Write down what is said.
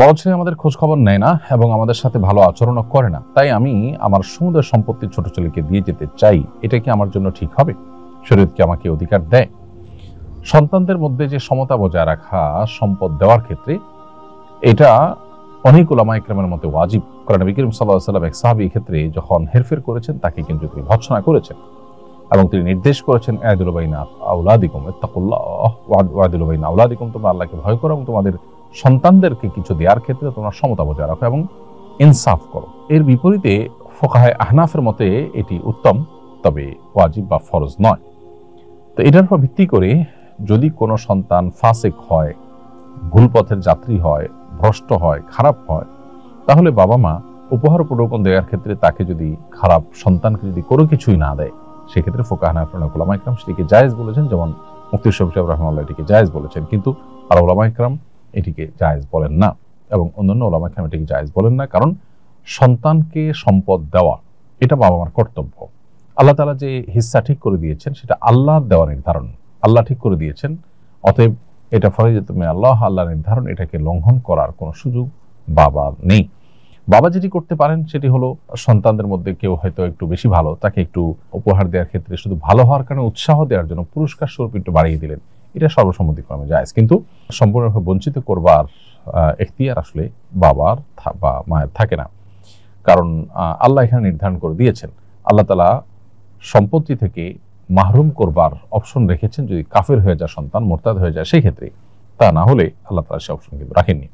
বড় ছেলে আমাদের খোঁজ খবর নেয় না এবং আমাদের সাথে ভালো আচরণও করে না, তাই আমি আমার সমুদয় সম্পত্তি ছোট ছেলেকে দিয়ে যেতে চাই। এটা কি আমার জন্য ঠিক হবে? শরীয়ত কি আমাকে অধিকার দেয়? সন্তানদের মধ্যে যে সমতা বজায় রাখা সম্পদ দেওয়ার ক্ষেত্রে, এটা অনেক উলামা ইকরামের মতে ওয়াজিব। কারণ নবী করিম সাল্লাল্লাহু আলাইহি ওয়াসাল্লাম এক সাহাবী ক্ষেত্রে যখন হেরফের করেছেন তাকে কিন্তু তিনি ভর্ৎসনা করেছেন এবং তিনি নির্দেশ করেছেন আ'দিলু বাইনা আওলাদিকুম ইত্তাকুল্লাহ ওয়া'দিলু বাইনা আওলাদিকুম, তোমরা আল্লাহকে ভয় করো এবং তোমাদের সন্তানদেরকে কিছু দেওয়ার ক্ষেত্রে তোমরা সমতা বজায় রাখো এবং ইনসাফ করো। এর বিপরীতে ফুকাহায়ে আহনাফের মতে এটি উত্তম, তবে ওয়াজিব বা ফরজ নয়। তো এটার উপর ভিত্তি করে যদি কোনো সন্তান ফাসিক হয়, ভুল পথের যাত্রী হয়, ভ্রষ্ট হয়, খারাপ হয়, তাহলে বাবা মা উপহার উপঢৌকন দেওয়ার ক্ষেত্রে তাকে যদি খারাপ সন্তানকে যদি কোনো কিছুই না দেয়, সেক্ষেত্রে ফুকাহা হানাফি উলামা ইকরাম সেটিকে জায়েজ বলেছেন। যেমন মুফতি শফি সাহেব রাহমাহুল্লাহ এটিকে জায়েজ বলেছেন, কিন্তু আর উলামা ইকরাম এটিকে জায়েজ বলেন না এবং অন্যান্য উলামা ইকরাম এটিকে জায়েজ বলেন না। কারণ সন্তানকে সম্পদ দেওয়া এটা বাবা মার কর্তব্য। আল্লাহ তাআলা যে হিস্সা ঠিক করে দিয়েছেন সেটা আল্লাহর দেওয়া নির্ধারণ, আল্লাহ ঠিক করে দিয়েছেন। অতএব এটা ফরজিয়াতুম মিনাল আল্লাহ, আল্লাহ নির্ধারণ, এটাকে লঙ্ঘন করার কোনো সুযোগ বাবার নেই। বাবা যেটি করতে পারেন সেটি হলো সন্তানদের মধ্যে কেউ হয়তো একটু বেশি ভালো, তাকে একটু উপহার দেওয়ার ক্ষেত্রে শুধু ভালো হওয়ার কারণে উৎসাহ দেওয়ার জন্য পুরস্কার স্বরূপ একটু বাড়িয়ে দিলেন, এটা সর্বসম্মতিক্রমে জায়েজ। কিন্তু সম্পূর্ণভাবে বঞ্চিত করবার এখতিয়ার আসলে বাবার বা মায়ের থাকে না। কারণ আল্লাহ এখানে নির্ধারণ করে দিয়েছেন, আল্লাহ তাআলা সম্পত্তি থেকে মাহরুম করবার অপশন রেখেছেন যদি কাফের হয়ে যায় সন্তান, মুরতাদ হয়ে যায় সেই ক্ষেত্রে। তা না হলে আল্লাহ তাআলা সে অপশন কিন্তু রাখেননি।